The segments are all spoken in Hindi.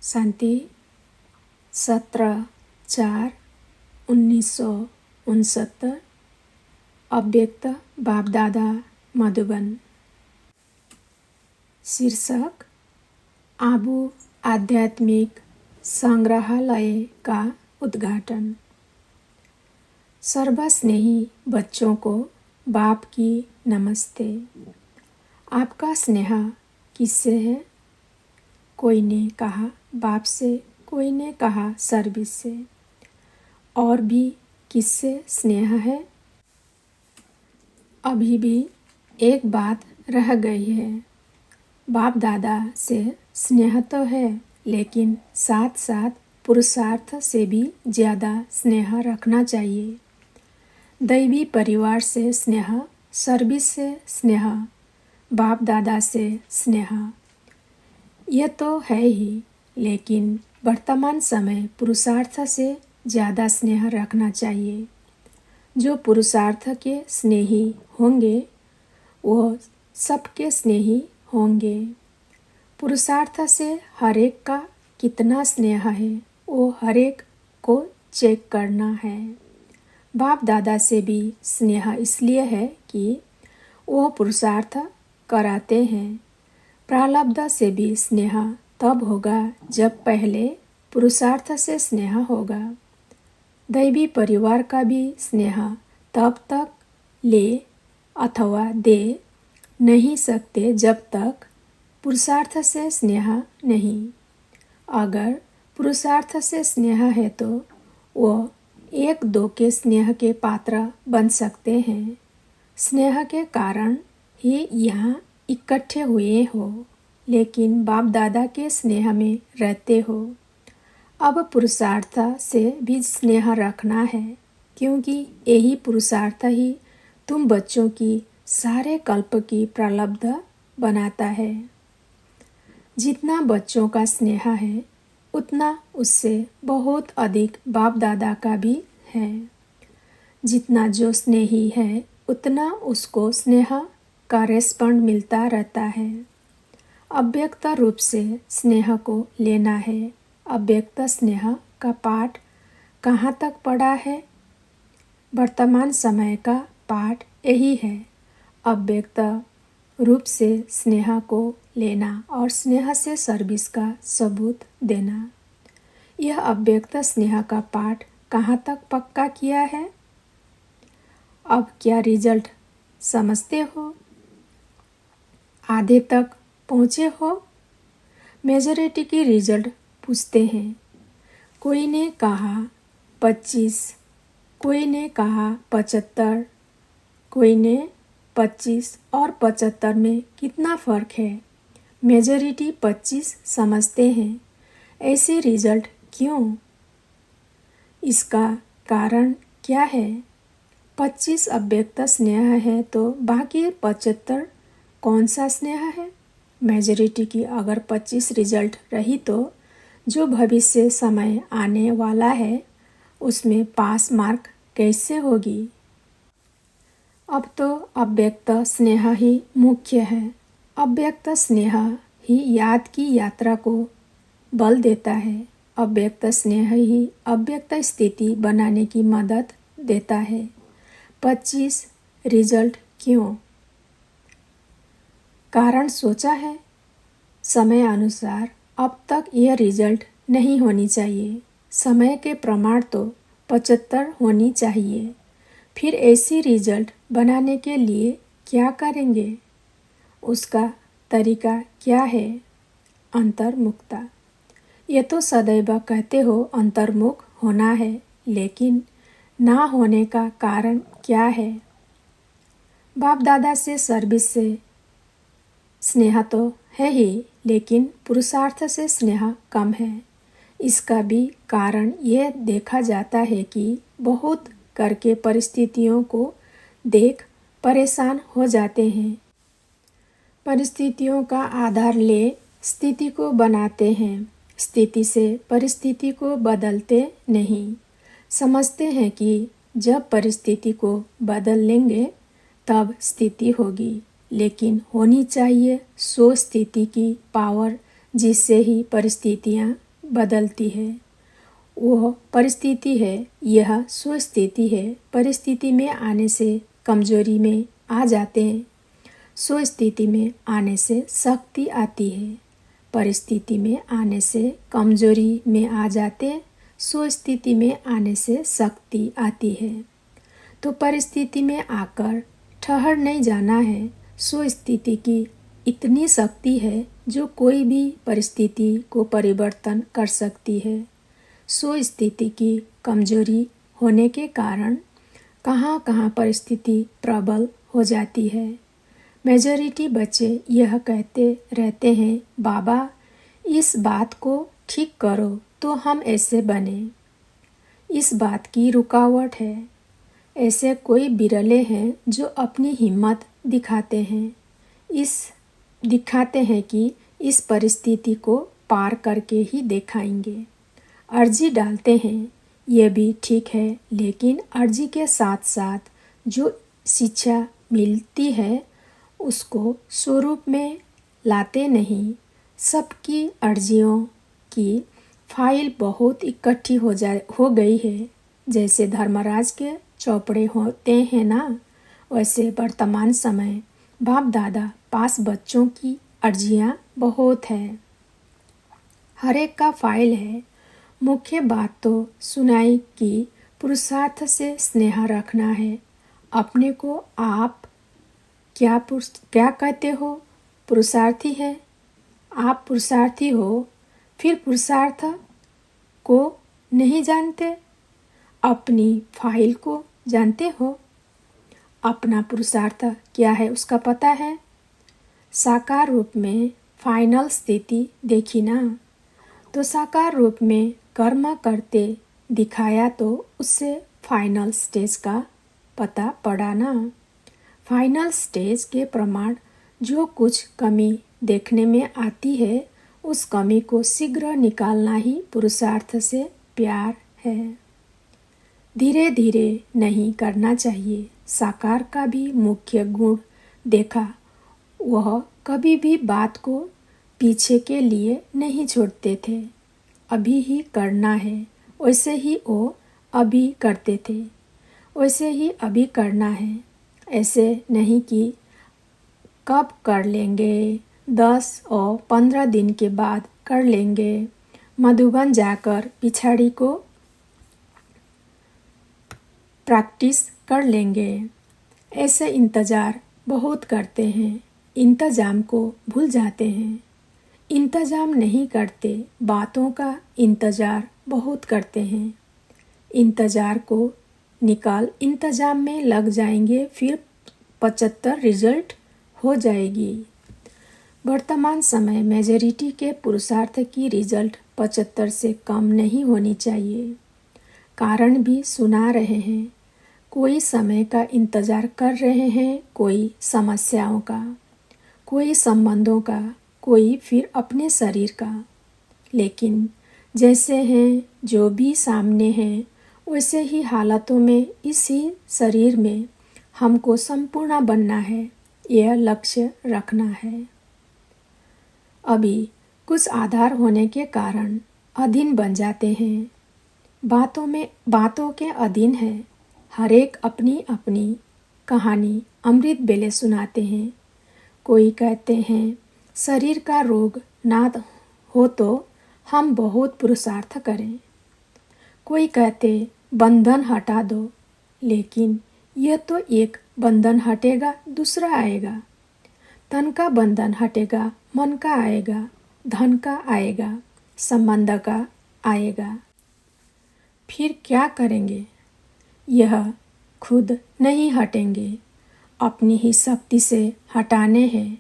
शांति 17/4/1969 अव्यक्त बाप दादा मधुबन। शीर्षक आबू आध्यात्मिक संग्रहालय का उद्घाटन। सर्वस्नेही बच्चों को बाप की नमस्ते। आपका स्नेह किससे है? कोई ने कहा बाप से, कोई ने कहा सर्विस से। और भी किससे स्नेह है? अभी भी एक बात रह गई है। बाप दादा से स्नेह तो है, लेकिन साथ साथ पुरुषार्थ से भी ज़्यादा स्नेह रखना चाहिए। दैवी परिवार से स्नेह, सर्विस से स्नेह, बाप दादा से स्नेह, यह तो है ही, लेकिन वर्तमान समय पुरुषार्थ से ज़्यादा स्नेह रखना चाहिए। जो पुरुषार्थ के स्नेही होंगे वो सबके स्नेही होंगे। पुरुषार्थ से हर एक का कितना स्नेह है वो हर एक को चेक करना है। बाप दादा से भी स्नेह इसलिए है कि वो पुरुषार्थ कराते हैं। प्रारब्ध से भी स्नेह तब होगा जब पहले पुरुषार्थ से स्नेह होगा। दैवी परिवार का भी स्नेह तब तक ले अथवा दे नहीं सकते जब तक पुरुषार्थ से स्नेह नहीं। अगर पुरुषार्थ से स्नेह है तो वो एक दो के स्नेह के पात्र बन सकते हैं। स्नेह के कारण ही यहाँ इकट्ठे हुए हो, लेकिन बाप दादा के स्नेह में रहते हो। अब पुरुषार्थ से भी स्नेह रखना है, क्योंकि यही पुरुषार्थ ही तुम बच्चों की सारे कल्प की प्रारब्ध बनाता है। जितना बच्चों का स्नेह है उतना उससे बहुत अधिक बाप दादा का भी है। जितना जो स्नेही है उतना उसको स्नेह का रेस्पॉन्ड मिलता रहता है। अव्यक्त रूप से स्नेह को लेना है। अव्यक्त स्नेह का पाठ कहाँ तक पढ़ा है? वर्तमान समय का पाठ यही है। अव्यक्त रूप से स्नेह को लेना और स्नेह से सर्विस का सबूत देना। यह अव्यक्त स्नेह का पाठ कहाँ तक पक्का किया है? अब क्या रिजल्ट समझते हो? आधे तक पहुँचे हो? मेजॉरिटी की रिजल्ट पूछते हैं। कोई ने कहा 25, कोई ने कहा 75, कोई ने 25 और 75 में कितना फ़र्क है? मेजॉरिटी 25 समझते हैं। ऐसे रिजल्ट क्यों? इसका कारण क्या है? 25 अव्यक्त स्नेह है तो बाकी 75 कौन सा स्नेह है? मेजॉरिटी की अगर 25 रिजल्ट रही तो जो भविष्य समय आने वाला है उसमें पास मार्क कैसे होगी? अब तो अव्यक्त स्नेह ही मुख्य है। अव्यक्त स्नेह ही याद की यात्रा को बल देता है। अव्यक्त स्नेह ही अव्यक्त स्थिति बनाने की मदद देता है। 25 रिजल्ट क्यों? कारण सोचा है? समय अनुसार अब तक यह रिजल्ट नहीं होनी चाहिए। समय के प्रमाण तो 75 होनी चाहिए। फिर ऐसी रिजल्ट बनाने के लिए क्या करेंगे? उसका तरीका क्या है? अंतर्मुखता। ये तो सदैव कहते हो अंतर्मुख होना है, लेकिन ना होने का कारण क्या है? बाप दादा से सर्विस से स्नेह तो है ही, लेकिन पुरुषार्थ से स्नेह कम है। इसका भी कारण यह देखा जाता है कि बहुत करके परिस्थितियों को देख परेशान हो जाते हैं। परिस्थितियों का आधार ले स्थिति को बनाते हैं। स्थिति से परिस्थिति को बदलते नहीं। समझते हैं कि जब परिस्थिति को बदल लेंगे तब स्थिति होगी, लेकिन होनी चाहिए सो स्थिति की पावर जिससे ही परिस्थितियाँ बदलती है। वह परिस्थिति है, यह सुस्थिति है। परिस्थिति में आने से कमजोरी में आ जाते हैं, सुस्थिति में आने से शक्ति आती है। परिस्थिति में आने से कमजोरी में आ जाते, सुस्थिति में आने से शक्ति आती है। तो परिस्थिति में आकर ठहर नहीं जाना है। सुस्थिति की इतनी शक्ति है जो कोई भी परिस्थिति को परिवर्तन कर सकती है। सुस्थिति की कमजोरी होने के कारण कहाँ कहाँ परिस्थिति प्रबल हो जाती है। मेजॉरिटी बच्चे यह कहते रहते हैं, बाबा इस बात को ठीक करो तो हम ऐसे बने। इस बात की रुकावट है। ऐसे कोई बिरले हैं जो अपनी हिम्मत दिखाते हैं कि इस परिस्थिति को पार करके ही दिखाएंगे। अर्जी डालते हैं, यह भी ठीक है, लेकिन अर्जी के साथ साथ जो शिक्षा मिलती है उसको स्वरूप में लाते नहीं। सबकी अर्जियों की फाइल बहुत इकट्ठी हो गई है। जैसे धर्मराज के चौपड़े होते हैं ना, वैसे वर्तमान समय बाप दादा पास बच्चों की अर्जियां बहुत है। हर एक का फाइल है। मुख्य बात तो सुनाई कि पुरुषार्थ से स्नेह रखना है। अपने को आप क्या कहते हो? पुरुषार्थी है। आप पुरुषार्थी हो, फिर पुरुषार्थ को नहीं जानते? अपनी फाइल को जानते हो? अपना पुरुषार्थ क्या है उसका पता है? साकार रूप में फाइनल स्थिति देखी ना, तो साकार रूप में कर्म करते दिखाया तो उससे फाइनल स्टेज का पता पड़ा ना। फाइनल स्टेज के प्रमाण जो कुछ कमी देखने में आती है, उस कमी को शीघ्र निकालना ही पुरुषार्थ से प्यार है। धीरे धीरे नहीं करना चाहिए। साकार का भी मुख्य गुण देखा, वह कभी भी बात को पीछे के लिए नहीं छोड़ते थे। अभी ही करना है, वैसे ही वो अभी करते थे, वैसे ही अभी करना है। ऐसे नहीं कि कब कर लेंगे, 10 और 15 दिन के बाद कर लेंगे। मधुबन जाकर पिछाड़ी को प्रैक्टिस कर लेंगे। ऐसे इंतज़ार बहुत करते हैं, इंतजाम को भूल जाते हैं। इंतजाम नहीं करते, बातों का इंतज़ार बहुत करते हैं। इंतज़ार को निकाल इंतजाम में लग जाएंगे, फिर 75 रिजल्ट हो जाएगी। वर्तमान समय मेजॉरिटी के पुरुषार्थ की रिजल्ट 75 से कम नहीं होनी चाहिए। कारण भी सुना रहे हैं। कोई समय का इंतज़ार कर रहे हैं, कोई समस्याओं का, कोई संबंधों का, कोई फिर अपने शरीर का। लेकिन जैसे हैं, जो भी सामने हैं, वैसे ही हालातों में, इसी शरीर में हमको संपूर्ण बनना है, यह लक्ष्य रखना है। अभी कुछ आधार होने के कारण अधीन बन जाते हैं। बातों के अधीन है। हर एक अपनी अपनी कहानी अमृत बेले सुनाते हैं। कोई कहते हैं शरीर का रोग ना हो तो हम बहुत पुरुषार्थ करें। कोई कहते बंधन हटा दो, लेकिन यह तो एक बंधन हटेगा, दूसरा आएगा। तन का बंधन हटेगा, मन का आएगा, धन का आएगा, संबंध का आएगा। फिर क्या करेंगे? यह खुद नहीं हटेंगे, अपनी ही शक्ति से हटाने हैं।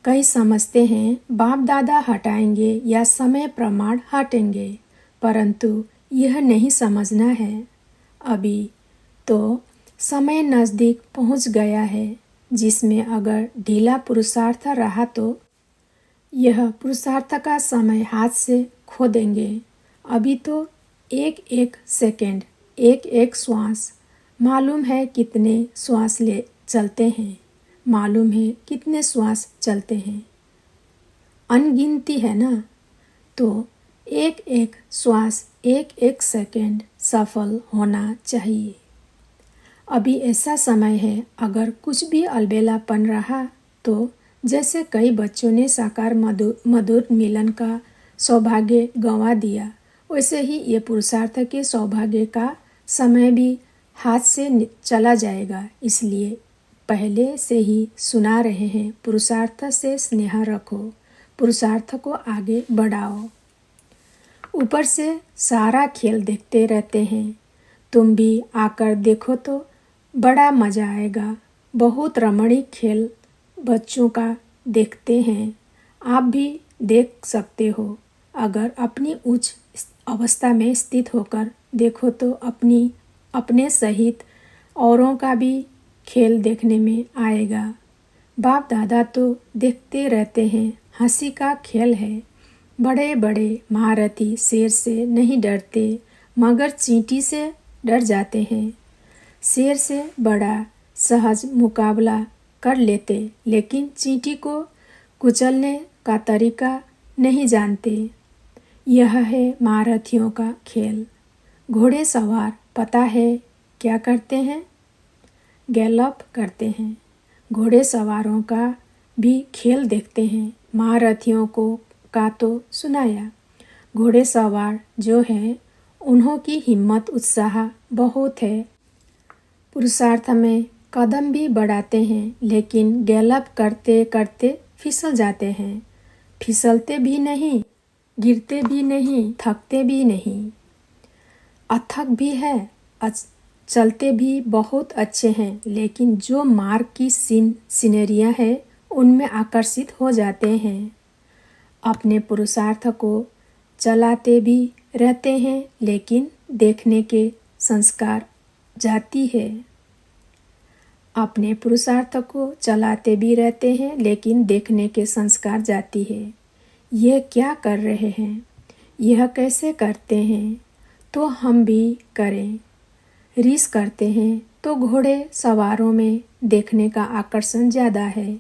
कई समझते हैं बाप दादा हटाएंगे या समय प्रमाण हटेंगे, परंतु यह नहीं समझना है। अभी तो समय नज़दीक पहुंच गया है, जिसमें अगर ढीला पुरुषार्थ रहा तो यह पुरुषार्थ का समय हाथ से खो देंगे। अभी तो एक एक सेकंड, एक एक श्वास, मालूम है कितने श्वास ले चलते हैं, मालूम है कितने श्वास चलते हैं, अनगिनती है ना। तो एक एक श्वास, एक एक सेकंड सफल होना चाहिए। अभी ऐसा समय है, अगर कुछ भी अलबेलापन रहा तो जैसे कई बच्चों ने साकार मधुर मिलन का सौभाग्य गंवा दिया, वैसे ही ये पुरुषार्थ के सौभाग्य का समय भी हाथ से चला जाएगा। इसलिए पहले से ही सुना रहे हैं, पुरुषार्थ से स्नेह रखो, पुरुषार्थ को आगे बढ़ाओ। ऊपर से सारा खेल देखते रहते हैं, तुम भी आकर देखो तो बड़ा मज़ा आएगा। बहुत रमणीक खेल बच्चों का देखते हैं, आप भी देख सकते हो। अगर अपनी उच्च अवस्था में स्थित होकर देखो तो अपने सहित औरों का भी खेल देखने में आएगा। बाप दादा तो देखते रहते हैं, हंसी का खेल है। बड़े बड़े महारथी शेर से नहीं डरते, मगर चींटी से डर जाते हैं। शेर से बड़ा सहज मुकाबला कर लेते, लेकिन चींटी को कुचलने का तरीका नहीं जानते। यह है महारथियों का खेल। घोड़े सवार पता है क्या करते हैं? गैलप करते हैं। घोड़े सवारों का भी खेल देखते हैं। महारथियों का तो सुनाया। घोड़े सवार जो हैं, उन्हों की हिम्मत उत्साह बहुत है। पुरुषार्थ में कदम भी बढ़ाते हैं, लेकिन गैलप करते करते फिसल जाते हैं। फिसलते भी नहीं, गिरते भी नहीं, थकते भी नहीं, अथक भी है, चलते भी बहुत अच्छे हैं, लेकिन जो मार्ग की सीनरियाँ हैं उनमें आकर्षित हो जाते हैं। अपने पुरुषार्थ को चलाते भी रहते हैं, लेकिन देखने के संस्कार जाती है। अपने पुरुषार्थ को चलाते भी रहते हैं, लेकिन देखने के संस्कार जाती है। यह क्या कर रहे हैं, यह कैसे करते हैं, तो हम भी करें। रीस करते हैं तो घोड़े सवारों में देखने का आकर्षण ज़्यादा है।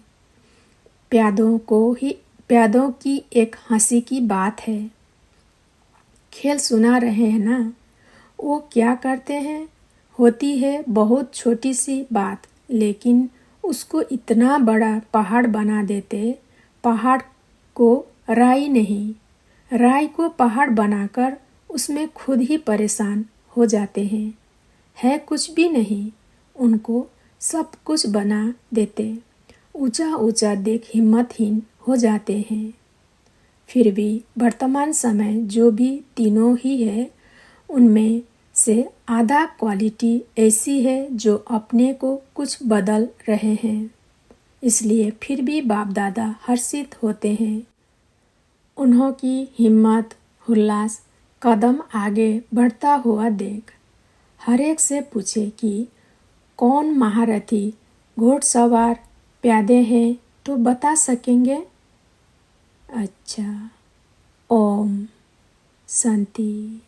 प्यादों की एक हंसी की बात है। खेल सुना रहे हैं ना, वो क्या करते हैं? होती है बहुत छोटी सी बात, लेकिन उसको इतना बड़ा पहाड़ बना देते। पहाड़ को राई नहीं, राई को पहाड़ बनाकर उसमें खुद ही परेशान हो जाते हैं। है कुछ भी नहीं, उनको सब कुछ बना देते। ऊंचा ऊंचा देख हिम्मतहीन हो जाते हैं। फिर भी वर्तमान समय जो भी तीनों ही है, उनमें से आधा क्वालिटी ऐसी है जो अपने को कुछ बदल रहे हैं। इसलिए फिर भी बाप दादा हर्षित होते हैं। उन्हों की हिम्मत, उल्लास, कदम आगे बढ़ता हुआ देख। हर एक से पूछे कि कौन महारथी, घोड़सवार, प्यादे हैं तो बता सकेंगे? अच्छा, ओम शांति।